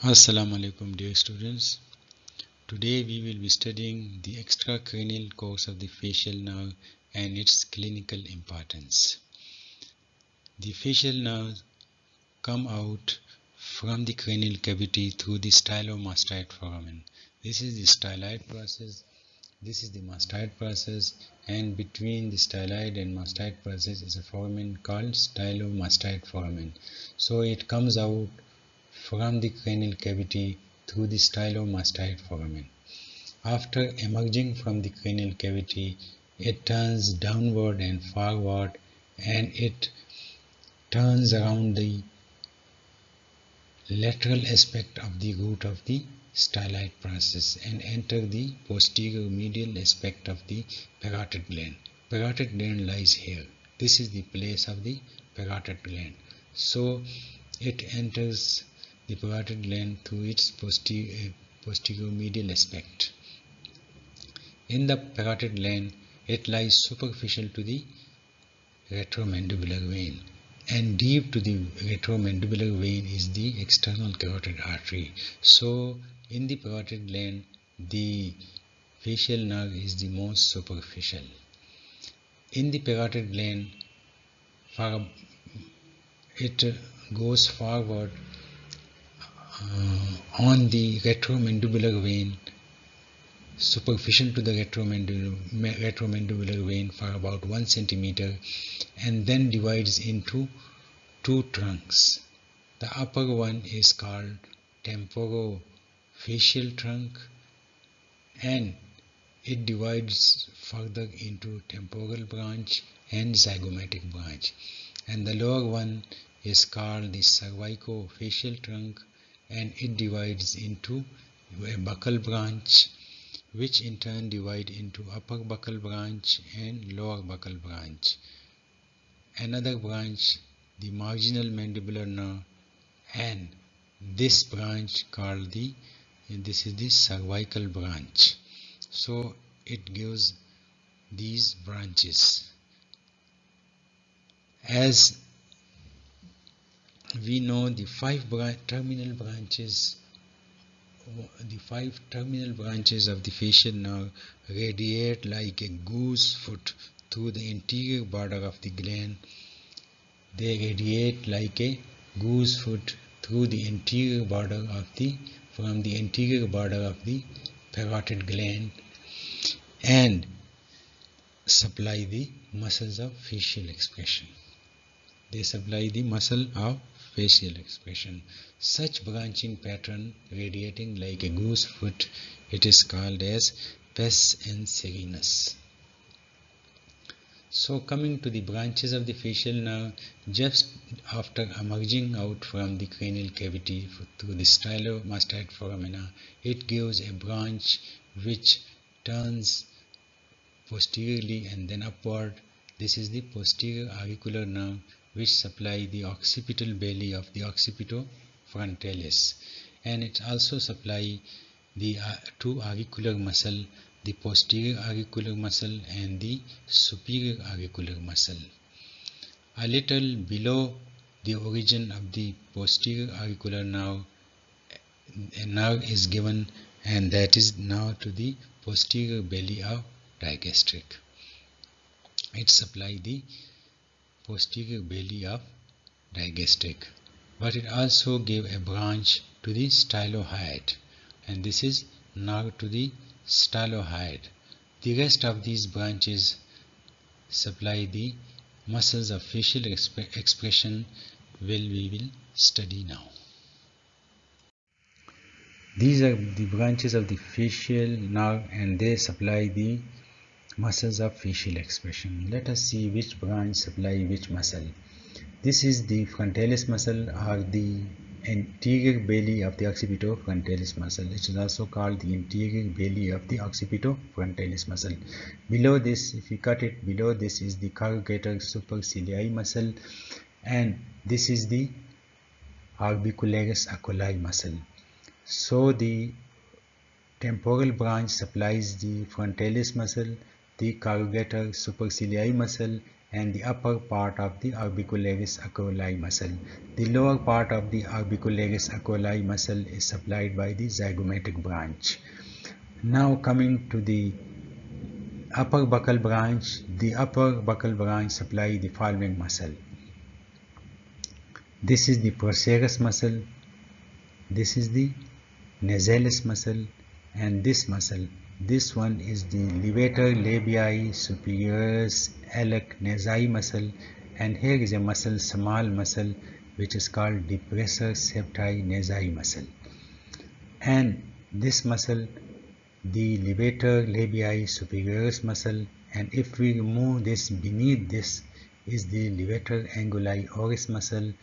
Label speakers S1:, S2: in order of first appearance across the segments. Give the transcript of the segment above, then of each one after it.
S1: Assalamu alaikum dear students. Today we will be studying the extracranial course of the facial nerve and its clinical importance. The facial nerves come out from the cranial cavity through the stylomastoid foramen. This is the styloid process, this is the mastoid process, and between the styloid and mastoid process is a foramen called stylomastoid foramen. So it comes out from the cranial cavity through the stylomastoid foramen. After emerging from the cranial cavity, it turns downward and forward, and it turns around the lateral aspect of the root of the styloid process and enter the posterior medial aspect of the parotid gland. Parotid gland lies here. This is the place of the parotid gland. So it enters the parotid gland through its posterior medial aspect. In the parotid gland, it lies superficial to the retromandibular vein, and deep to the retromandibular vein is the external carotid artery. So in the parotid gland, the facial nerve is the most superficial. In the parotid gland, it goes forward on the retromandibular vein, superficial to the retromandibular vein for about 1 centimeter, and then divides into two trunks. The upper one is called temporofacial trunk, and it divides further into temporal branch and zygomatic branch. And the lower one is called the cervicofacial trunk, and it divides into a buccal branch, which in turn divide into upper buccal branch and lower buccal branch. Another branch, the marginal mandibular nerve, and this branch called this is the cervical branch. So it gives these branches. As we know, the five terminal branches of the facial nerve radiate like a goose foot through the interior border of the gland. They radiate like a goose foot through the interior border of the parotid gland and supply the muscles of facial expression. They supply the muscle of facial expression. Such branching pattern radiating like a goose foot, it is called as pes and serinus. So coming to the branches of the facial nerve, just after emerging out from the cranial cavity through the stylomastoid foramina, it gives a branch which turns posteriorly and then upward. This is the posterior auricular nerve, which supply the occipital belly of the occipitofrontalis, and it also supply the two auricular muscle, the posterior auricular muscle and the superior auricular muscle. A little below the origin of the posterior auricular nerve, a nerve is given, and that is now to the posterior belly of digastric. It supply the posterior belly of digastric, but it also gave a branch to the stylohyoid, and this is nerve to the stylohyoid. The rest of these branches supply the muscles of facial expression, we will study now. These are the branches of the facial nerve, and they supply the muscles of facial expression. Let us see which branch supply which muscle. This is the frontalis muscle, or the anterior belly of the occipitofrontalis muscle. It is also called the interior belly of the occipitofrontalis muscle. Below this, if you cut it, below this is the corrugator supercilii muscle, and this is the orbicularis oculi muscle. So the temporal branch supplies the frontalis muscle, the corrugator supercilii muscle, and the upper part of the orbicularis oculi muscle. The lower part of the orbicularis oculi muscle is supplied by the zygomatic branch. Now coming to the upper buccal branch, the upper buccal branch supply the following muscle. This is the procerus muscle, this is the nasalis muscle, and this muscle. This one is the levator labii superioris iliac nasi muscle, and here is a muscle, small muscle, which is called depressor septi nasi muscle. And this muscle, the levator labii superioris muscle, and if we remove this, beneath this is the levator anguli oris muscle,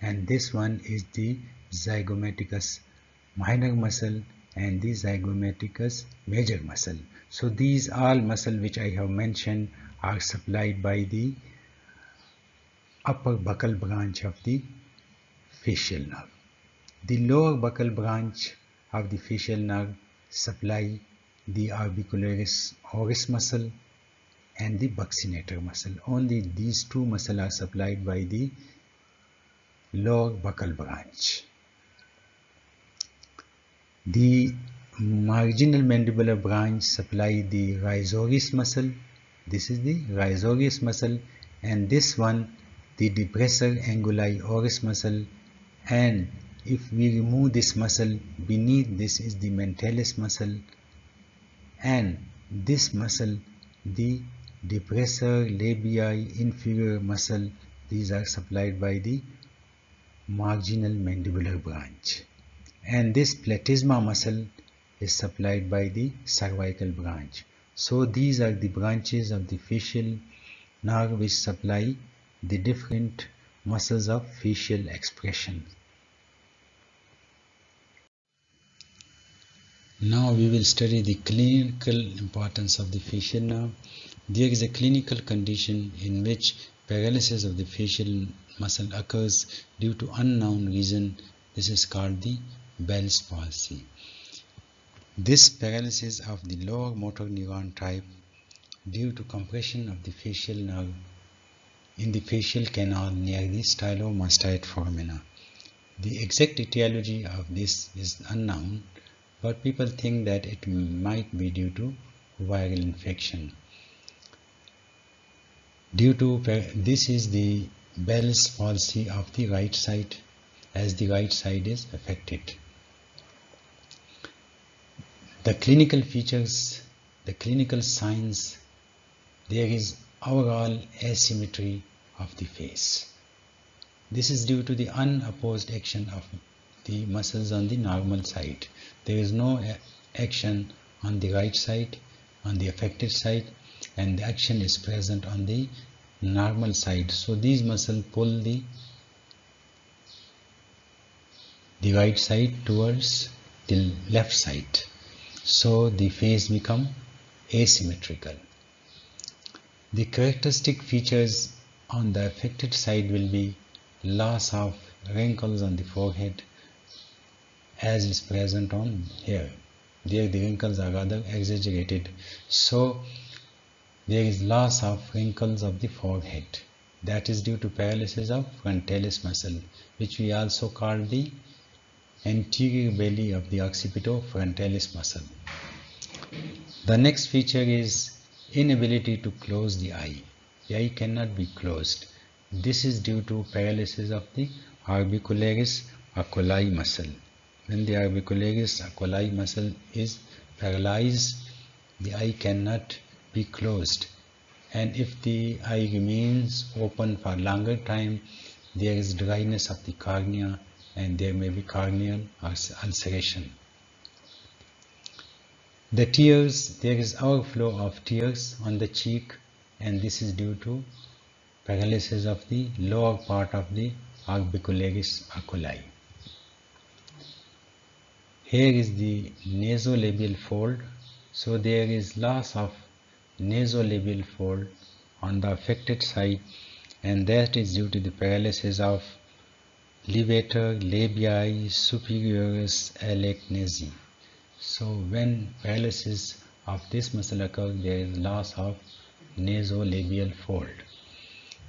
S1: and this one is the zygomaticus minor muscle and the zygomaticus major muscle. So these all muscle which I have mentioned are supplied by the upper buccal branch of the fascial nerve. The lower buccal branch of the fascial nerve supply the orbicularis oris muscle and the buccinator muscle. Only these two muscles are supplied by the lower buccal branch. The marginal mandibular branch supply the rhizoris muscle. This is the rhizoris muscle, and this one the depressor anguli oris muscle, and if we remove this muscle, beneath this is the mentalis muscle, and this muscle the depressor labii inferior muscle. These are supplied by the marginal mandibular branch, and this platysma muscle is supplied by the cervical branch. So these are the branches of the fascial nerve which supply the different muscles of facial expression. Now we will study the clinical importance of the fascial nerve. There is a clinical condition in which paralysis of the facial muscle occurs due to unknown reason. This is called the Bell's palsy. This paralysis of the lower motor neuron type due to compression of the fascial nerve in the facial canal near the stylomastoid foramina. The exact etiology of this is unknown, but people think that it might be due to viral infection. This is the Bell's palsy of the right side, as the right side is affected. The clinical features, the clinical signs, there is overall asymmetry of the face. This is due to the unopposed action of the muscles on the normal side. There is no action on the right side, on the affected side, and the action is present on the normal side. So these muscles pull the right side towards the left side. So the face become asymmetrical. The characteristic features on the affected side will be loss of wrinkles on the forehead, as is present on here. There the wrinkles are rather exaggerated. So there is loss of wrinkles of the forehead. That is due to paralysis of frontalis muscle, which we also call the anterior belly of the occipitofrontalis muscle. The next feature is inability to close the eye. The eye cannot be closed. This is due to paralysis of the orbicularis oculi muscle. When the orbicularis oculi muscle is paralyzed, the eye cannot be closed, and if the eye remains open for longer time, there is dryness of the cornea and there may be corneal ulceration. The tears, there is overflow of tears on the cheek, and this is due to paralysis of the lower part of the orbicularis oculi. Here is the nasolabial fold. So there is loss of nasolabial fold on the affected side, and that is due to the paralysis of levator labii superioris iliac nasi. So when paralysis of this muscle occurs, there is loss of nasolabial fold.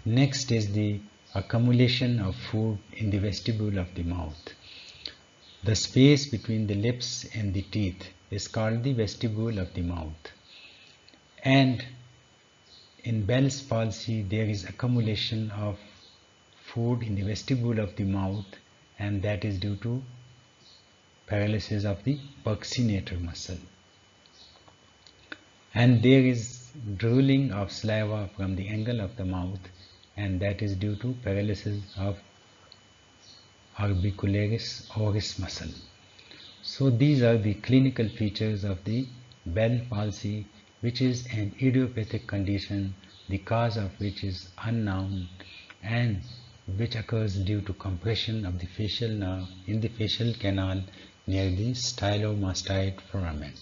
S1: Next is the accumulation of food in the vestibule of the mouth. The space between the lips and the teeth is called the vestibule of the mouth. And in Bell's palsy, there is accumulation of food in the vestibule of the mouth, and that is due to paralysis of the buccinator muscle. And there is drooling of saliva from the angle of the mouth, and that is due to paralysis of orbicularis oris muscle. So these are the clinical features of the Bell palsy, which is an idiopathic condition, the cause of which is unknown and which occurs due to compression of the facial nerve in the facial canal near the stylomastoid foramen.